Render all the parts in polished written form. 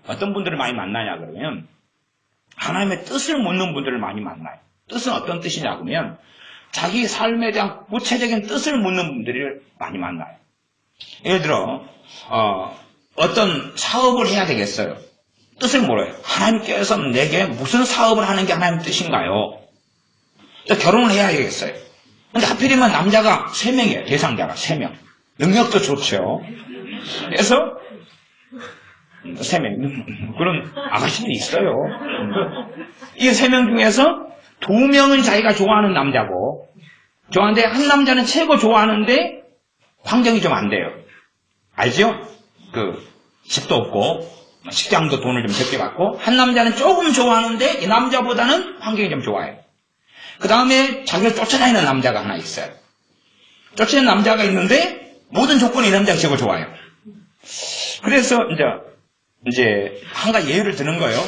어떤 분들을 많이 만나냐 그러면 하나님의 뜻을 묻는 분들을 많이 만나요. 뜻은 어떤 뜻이냐 그러면 자기 삶에 대한 구체적인 뜻을 묻는 분들을 많이 만나요. 예를 들어 어떤 사업을 해야 되겠어요. 뜻을 물어요. 하나님께서 내게 무슨 사업을 하는 게 하나님 뜻인가요? 결혼을 해야 되겠어요. 근데 하필이면 남자가 3명이에요. 대상자가 3명. 능력도 좋죠. 그래서 3명. 그런 아가씨들이 있어요. 이 3명 중에서 2명은 자기가 좋아하는 남자고 좋아하는데 한 남자는 최고 좋아하는데 환경이 좀 안 돼요. 알죠? 집도 없고 식장도 돈을 좀 적게 받고 한 남자는 조금 좋아하는데 이 남자보다는 환경이 좀 좋아요. 그 다음에 자기를 쫓아다니는 남자가 하나 있어요. 쫓아다니는 남자가 있는데 모든 조건이 이 남자가 최고 좋아요. 그래서 이제 한 가지 예를 드는 거예요.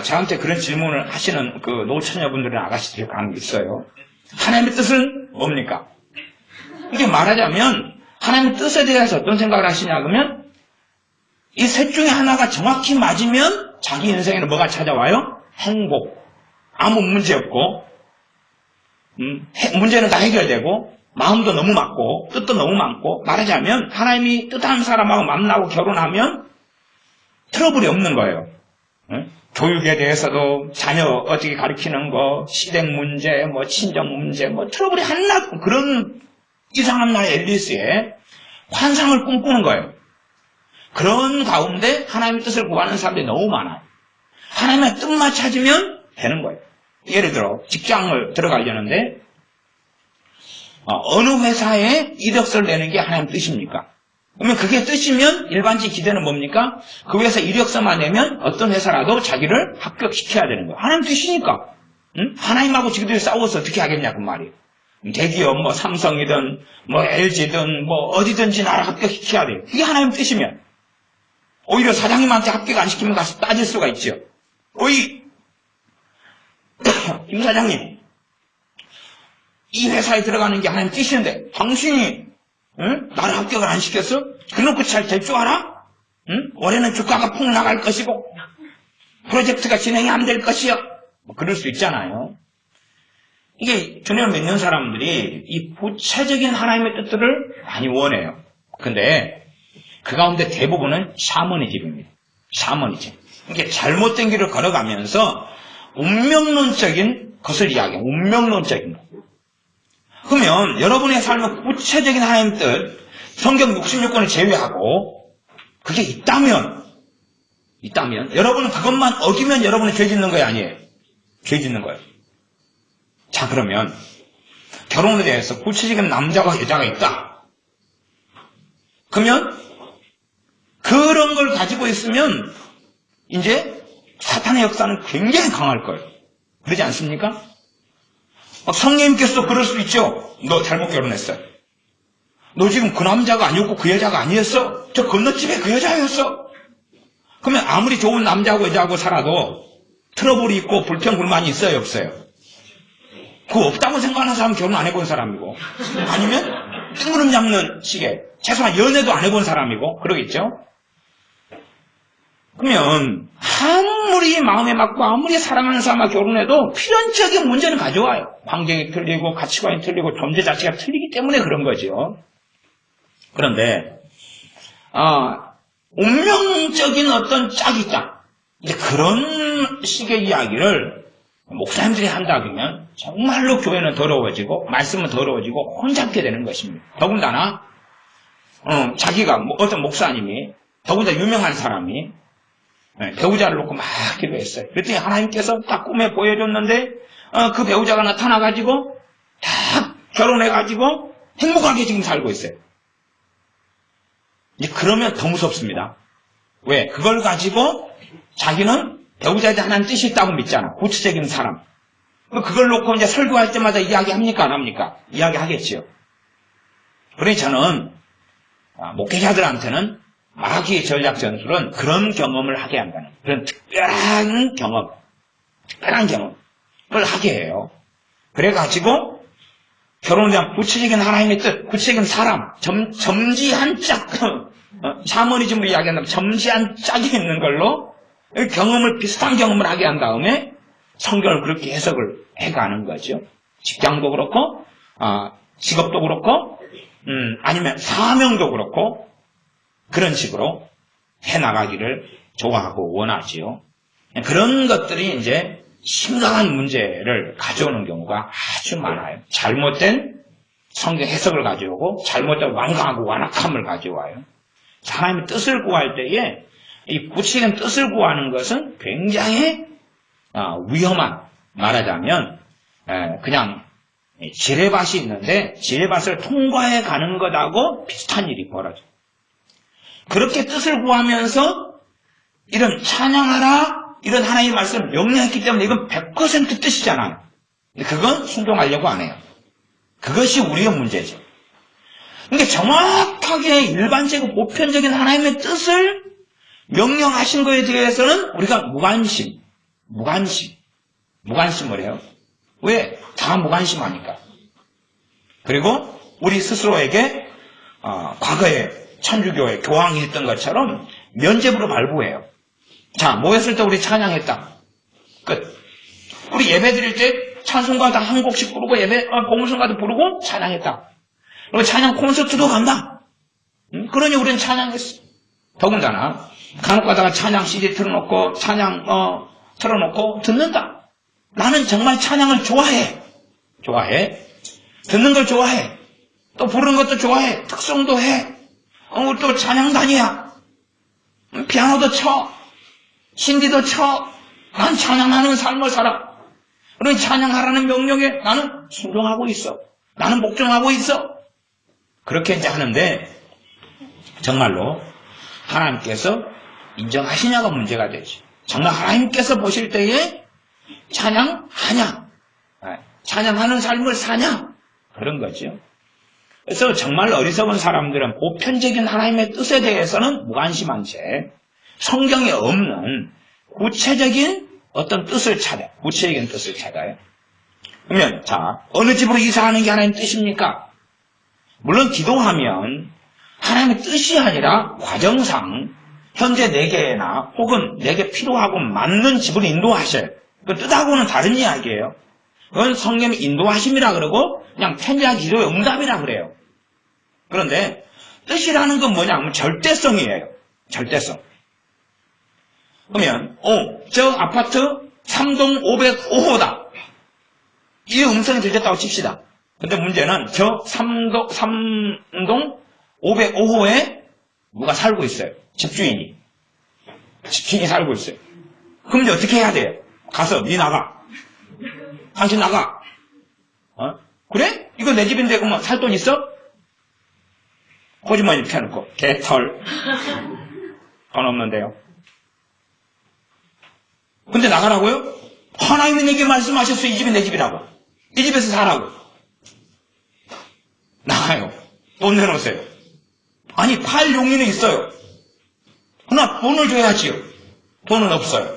저한테 그런 질문을 하시는 노처녀분들은 아가씨들이 가는 게 있어요. 하나님의 뜻은 뭡니까? 이게 말하자면 하나님의 뜻에 대해서 어떤 생각을 하시냐 그러면 이 셋 중에 하나가 정확히 맞으면 자기 인생에는 뭐가 찾아와요? 행복. 아무 문제 없고 문제는 다 해결되고 마음도 너무 맞고 뜻도 너무 많고 말하자면 하나님이 뜻하는 사람하고 만나고 결혼하면 트러블이 없는 거예요. 교육에 대해서도 자녀 어떻게 가르치는 거, 시댁 문제, 친정 문제, 트러블이 하나도 그런 이상한 나의 앨리스의 환상을 꿈꾸는 거예요. 그런 가운데 하나님의 뜻을 구하는 사람들이 너무 많아요. 하나님의 뜻만 찾으면 되는 거예요. 예를 들어 직장을 들어가려는데 어느 회사에 이력서를 내는 게 하나님 뜻입니까? 그러면 그게 뜻이면 일반적 기대는 뭡니까? 그 회사 이력서만 내면 어떤 회사라도 자기를 합격시켜야 되는 거예요. 하나님 뜻이니까. 응? 하나님하고 지그들이 싸워서 어떻게 하겠냐 그 말이에요. 대기업 삼성이든 LG든 어디든지 나를 합격시켜야 돼요. 그게 하나님 뜻이면 오히려 사장님한테 합격 안 시키면 가서 따질 수가 있죠. 김 사장님, 이 회사에 들어가는 게 하나님 뜻인데 당신이 나를 합격을 안 시켰어? 그놓고 잘 될 줄 알아? 올해는 주가가 폭 나갈 것이고 프로젝트가 진행이 안 될 것이야. 그럴 수 있잖아요. 이게 주님을 믿는 사람들이 이 구체적인 하나님의 뜻들을 많이 원해요. 근데 그 가운데 대부분은 샤머니즘입니다. 샤머니즘. 이게 잘못된 길을 걸어가면서 운명론적인 것을 이야기해요. 운명론적인 것. 그러면 여러분의 삶의 구체적인 하나님 뜻, 성경 66권을 제외하고 그게 있다면 여러분은 그것만 어기면 여러분은 죄 짓는 거예요, 아니에요? 죄 짓는 거예요. 자, 그러면 결혼에 대해서 구체적인 남자와 여자가 있다. 그러면 그런 걸 가지고 있으면 이제 사탄의 역사는 굉장히 강할 거예요. 그러지 않습니까? 성령님께서도 그럴 수 있죠. 너 잘못 결혼했어. 너 지금 그 남자가 아니었고 그 여자가 아니었어. 저 건너집에 그 여자였어. 그러면 아무리 좋은 남자하고 여자하고 살아도 트러블이 있고 불평불만이 있어요, 없어요? 그거 없다고 생각하는 사람은 결혼 안 해본 사람이고 아니면 뜬구름 잡는 식의 최소한 연애도 안 해본 사람이고 그러겠죠? 그러면 아무리 마음에 맞고 아무리 사랑하는 사람과 결혼해도 필연적인 문제는 가져와요. 환경이 틀리고 가치관이 틀리고 존재 자체가 틀리기 때문에 그런 거죠. 그런데 운명적인 어떤 짝이 있다. 이제 그런 식의 이야기를 목사님들이 한다 그러면 정말로 교회는 더러워지고 말씀은 더러워지고 혼잡게 되는 것입니다. 더군다나 자기가 어떤 목사님이 더군다나 유명한 사람이 배우자를 놓고 막 기도했어요. 그랬더니 하나님께서 딱 꿈에 보여줬는데 그 배우자가 나타나가지고 딱 결혼해가지고 행복하게 지금 살고 있어요. 이제 그러면 더 무섭습니다. 왜? 그걸 가지고 자기는 배우자에 대한 하나님 뜻이 있다고 믿잖아. 구체적인 사람. 그걸 놓고 이제 설교할 때마다 이야기합니까? 안 합니까? 이야기하겠지요. 그러니 저는 목회자들한테는 마귀의 전략 전술은 그런 경험을 하게 한다는 그런 특별한 경험을 하게 해요. 그래가지고 결혼에 대한 구체적인 하나님의 뜻, 구체적인 사람, 점지 한 짝, 샤머니즘으로 이야기한다면 점지 한 짝이 있는 걸로 비슷한 경험을 하게 한 다음에 성경을 그렇게 해석을 해가는 거죠. 직장도 그렇고, 직업도 그렇고, 아니면 사명도 그렇고, 그런 식으로 해나가기를 좋아하고 원하지요. 그런 것들이 이제 심각한 문제를 가져오는 경우가 아주 많아요. 잘못된 성경 해석을 가져오고, 잘못된 완강하고 완악함을 가져와요. 하나님의 뜻을 구할 때에 이 구체적인 뜻을 구하는 것은 굉장히 위험한, 말하자면 그냥 지뢰밭이 있는데 지뢰밭을 통과해 가는 것하고 비슷한 일이 벌어져요. 그렇게 뜻을 구하면서 이런 찬양하라 이런 하나님의 말씀을 명령했기 때문에 이건 100% 뜻이잖아요. 근데 그건 순종하려고 안 해요. 그것이 우리의 문제죠. 그러니까 정확하게 일반적이고 보편적인 하나님의 뜻을 명령하신 것에 대해서는 우리가 무관심을 해요. 왜? 다 무관심하니까. 그리고 우리 스스로에게 과거에 천주교의 교황이 했던 것처럼 면죄부로 발부해요. 자, 모였을 때 우리 찬양했다. 끝. 우리 예배 드릴 때 찬송가도 한 곡씩 부르고 공성가도 부르고 찬양했다. 그리고 찬양 콘서트도 간다. 그러니 우리는 찬양했어. 더군다나 간혹 가다가 찬양 CD 틀어놓고 찬양 틀어놓고 듣는다. 나는 정말 찬양을 좋아해. 듣는 걸 좋아해. 또 부르는 것도 좋아해. 특성도 해. 또 찬양단이야. 피아노도 쳐. 신디도 쳐. 난 찬양하는 삶을 살아. 그러니 찬양하라는 명령에 나는 순종하고 있어. 나는 복종하고 있어. 그렇게 이제 하는데 정말로 하나님께서 인정하시냐가 문제가 되죠. 정말 하나님께서 보실 때에 찬양하냐? 찬양하는 삶을 사냐? 그런 거죠. 그래서 정말 어리석은 사람들은 보편적인 하나님의 뜻에 대해서는 무관심한 채 성경에 없는 구체적인 어떤 뜻을 찾아요. 구체적인 뜻을 찾아요. 그러면 자, 어느 집으로 이사하는 게 하나님의 뜻입니까? 물론 기도하면 하나님의 뜻이 아니라 과정상 현재 내게나 혹은 내게 필요하고 맞는 집을 인도하셔요. 그 뜻하고는 다른 이야기예요. 그건 성령의 인도하심이라 그러고 그냥 편지한 기도의 응답이라 그래요. 그런데 뜻이라는 건 뭐냐면 절대성이에요. 절대성. 그러면 저 아파트 3동 505호다. 이 음성이 들렸다고 칩시다. 근데 문제는 저 3동 505호에 누가 살고 있어요. 집주인이 살고 있어요. 그럼 이제 어떻게 해야 돼요? 가서 니 나가. 당신 나가. 그래? 이거 내 집인데 그러면 살 돈 있어? 호주머니 펴놓고 개털. 돈 없는데요. 근데 나가라고요? 하나님이 내게 말씀하셨어요. 이 집이 내 집이라고. 이 집에서 살라고. 나가요. 돈 내놓으세요. 아니 팔 용의는 있어요. 그러나 돈을 줘야지요. 돈은 없어요.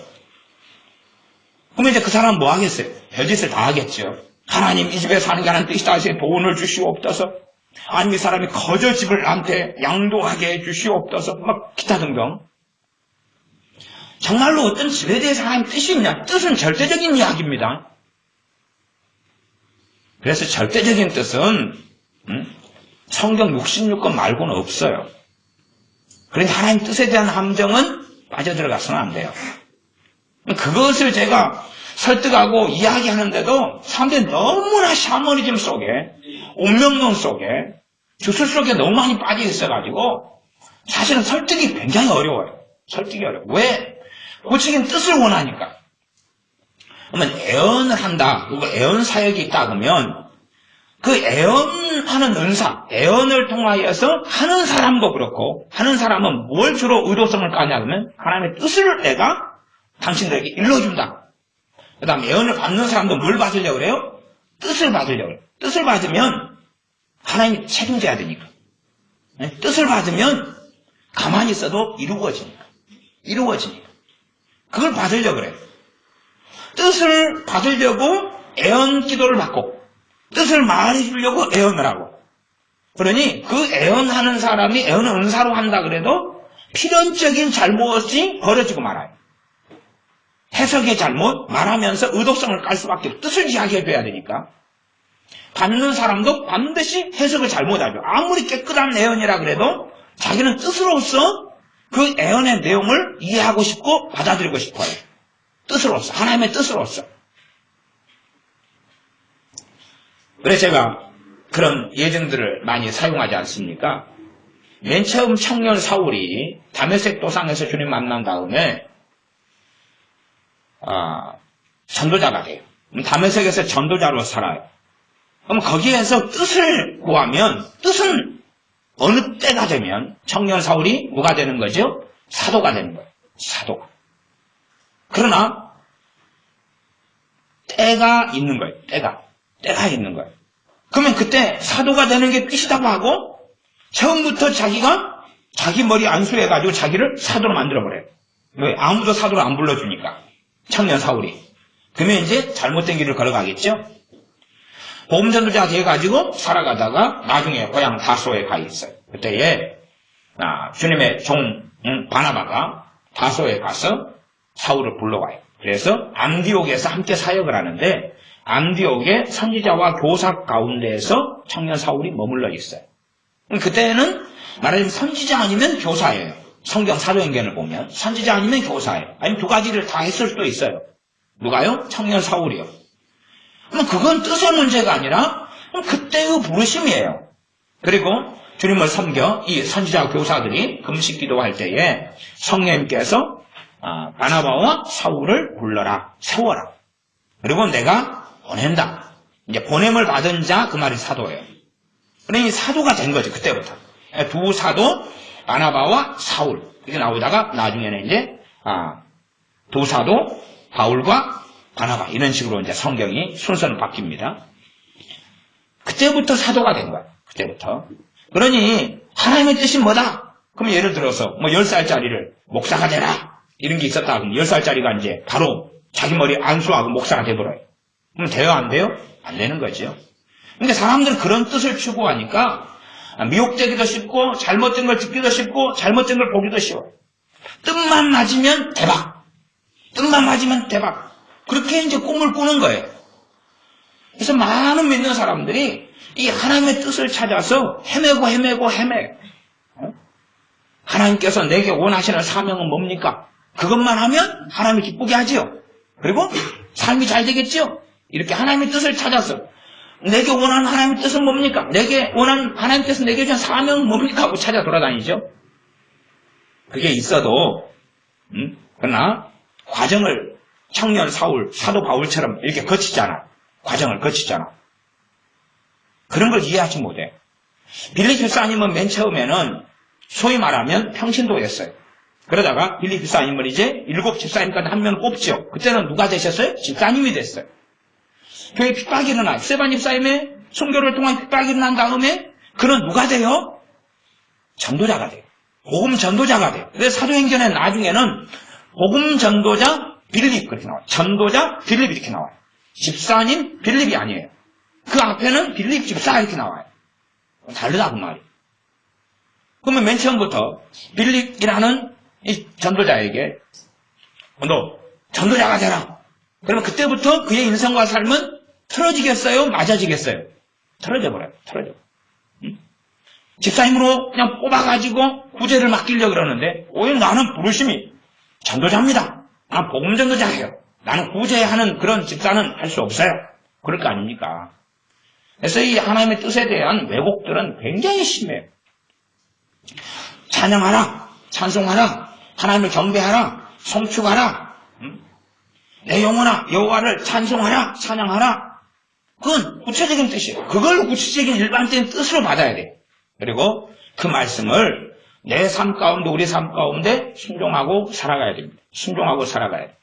그러면 이제 그 사람은 뭐 하겠어요? 별짓을 다 하겠죠. 하나님 이 집에 사는 게 하나님 뜻이다 하시니 돈을 주시옵소서. 아니면 이 사람이 거저 집을 나한테 양도하게 해주시옵소서. 막 기타 등등. 정말로 어떤 집에 대해서 하나님 뜻이 있냐? 뜻은 절대적인 이야기입니다. 그래서 절대적인 뜻은 성경 66권 말고는 없어요. 그러니까 하나님 뜻에 대한 함정은 빠져들어가서는 안 돼요. 그것을 제가 설득하고 이야기하는데도 사람들이 너무나 샤머니즘 속에 운명론 속에 주술 속에 너무 많이 빠져 있어가지고 사실은 설득이 굉장히 어려워요. 설득이 어려워요. 왜? 구체적인 뜻을 원하니까. 그러면 애언을 한다. 그리고 애언 사역이 있다 그러면 그 애언하는 은사, 애언을 통하여서 하는 사람도 그렇고 하는 사람은 뭘 주로 의도성을 까냐 그러면 하나님의 뜻을 내가 당신들에게 일러준다. 그 다음 애언을 받는 사람도 뭘 받으려고 그래요? 뜻을 받으려고 그래요. 뜻을 받으면 하나님이 책임져야 되니까. 뜻을 받으면 가만히 있어도 이루어지니까. 그걸 받으려고 그래요. 뜻을 받으려고 애언 기도를 받고 뜻을 말해주려고 애언을 하고 그러니 그 애언하는 사람이 애언을 은사로 한다 그래도 필연적인 잘못이 벌어지고 말아요. 해석의 잘못, 말하면서 의도성을 깔 수밖에 없고 뜻을 이야기해줘야 되니까. 받는 사람도 반드시 해석을 잘못하죠. 아무리 깨끗한 애언이라 그래도 자기는 뜻으로서 그 애언의 내용을 이해하고 싶고 받아들이고 싶어요. 뜻으로서, 하나님의 뜻으로서. 그래서 제가 그런 예증들을 많이 사용하지 않습니까? 맨 처음 청년 사울이 다메섹 도상에서 주님 만난 다음에 전도자가 돼요. 다메섹에서 전도자로 살아요. 그럼 거기에서 뜻을 구하면 뜻은 어느 때가 되면 청년 사울이 누가 되는 거죠? 사도가 되는 거예요. 사도가. 그러나 때가 있는 거예요. 때가 있는 거예요. 그러면 그때 사도가 되는 게 뜻이라고 하고 처음부터 자기가 자기 머리 안수해가지고 자기를 사도로 만들어버려요. 왜? 아무도 사도로 안 불러주니까. 청년 사울이. 그러면 이제 잘못된 길을 걸어가겠죠? 복음전도자 돼가지고 살아가다가 나중에 고향 다소에 가 있어요. 그때에 주님의 종 바나바가 다소에 가서 사울을 불러와요. 그래서 안디옥에서 함께 사역을 하는데 안디옥의 선지자와 교사 가운데에서 청년 사울이 머물러 있어요. 그때는 말하자면 선지자 아니면 교사예요. 성경 사도행전을 보면 선지자 아니면 교사예요. 아니면 두 가지를 다 했을 수도 있어요. 누가요? 청년 사울이요. 그럼 그건 뜻의 문제가 아니라 그때의 부르심이에요. 그리고 주님을 섬겨 이 선지자 교사들이 금식 기도할 때에 성령님께서 바나바와 사울을 불러라, 세워라. 그리고 내가 보낸다. 이제 보냄을 받은 자, 그 말이 사도예요. 그러니 사도가 된 거죠, 그때부터. 두 사도, 바나바와 사울. 이렇게 나오다가 나중에는 이제 두 사도, 바울과 바나바. 이런 식으로 이제 성경이 순서는 바뀝니다. 그때부터 사도가 된 거예요. 그때부터. 그러니 하나님의 뜻이 뭐다? 그럼 예를 들어서 뭐 10살짜리를 목사가 되라. 이런 게 있었다. 그럼 10살짜리가 이제 바로 자기 머리 안수하고 목사가 돼버려요. 그럼 돼요, 안 돼요? 안 되는 거죠. 근데 사람들은 그런 뜻을 추구하니까 미혹되기도 쉽고 잘못된 걸 듣기도 쉽고 잘못된 걸 보기도 쉬워요. 뜻만 맞으면 대박. 뜻만 맞으면 대박. 그렇게 이제 꿈을 꾸는 거예요. 그래서 많은 믿는 사람들이 이 하나님의 뜻을 찾아서 헤매고. 하나님께서 내게 원하시는 사명은 뭡니까? 그것만 하면 하나님이 기쁘게 하지요. 그리고 삶이 잘 되겠죠. 이렇게 하나님의 뜻을 찾아서 내게 원하는 하나님의 뜻은 뭡니까? 내게 원하는 하나님께서 내게 주신 사명은 뭡니까? 하고 찾아 돌아다니죠. 그게 있어도 그러나 과정을 청년 사울, 사도 바울처럼 이렇게 거치잖아. 과정을 거치잖아. 그런 걸 이해하지 못해. 빌립 집사님은 맨 처음에는 소위 말하면 평신도였어요. 그러다가 빌립 집사님을 이제 7 집사님 가운데 한 명을 뽑죠. 그때는 누가 되셨어요? 집사님이 됐어요. 교회 핍박이 일어나요. 스데반 집사님의 순교를 통한 핍박이 일어난 다음에 그는 누가 돼요? 전도자가 돼요. 복음 전도자가 돼요. 그래서 사도행전에 나중에는 복음 전도자 빌립 그렇게 나와요. 전도자 빌립 이렇게 나와요. 집사님 빌립이 아니에요. 그 앞에는 빌립 집사 이렇게 나와요. 다르다 그 말이에요. 그러면 맨 처음부터 빌립이라는 이 전도자에게 너 전도자가 되라. 그러면 그때부터 그의 인생과 삶은 틀어지겠어요? 맞아지겠어요? 틀어져 버려요. 틀어져. 집사님으로 그냥 뽑아가지고 구제를 맡기려고 그러는데 오히려 나는 부르심이 전도자입니다. 나는 복음 전도자예요. 나는 구제하는 그런 집사는 할 수 없어요. 그럴 거 아닙니까? 그래서 이 하나님의 뜻에 대한 왜곡들은 굉장히 심해요. 찬양하라, 찬송하라, 하나님을 경배하라, 송축하라, 내 영혼아 여호와를 찬송하라, 찬양하라. 그건 구체적인 뜻이에요. 그걸 구체적인 일반적인 뜻으로 받아야 돼요. 그리고 그 말씀을 내 삶 가운데, 우리 삶 가운데 순종하고 살아가야 됩니다. 순종하고 살아가야 돼요.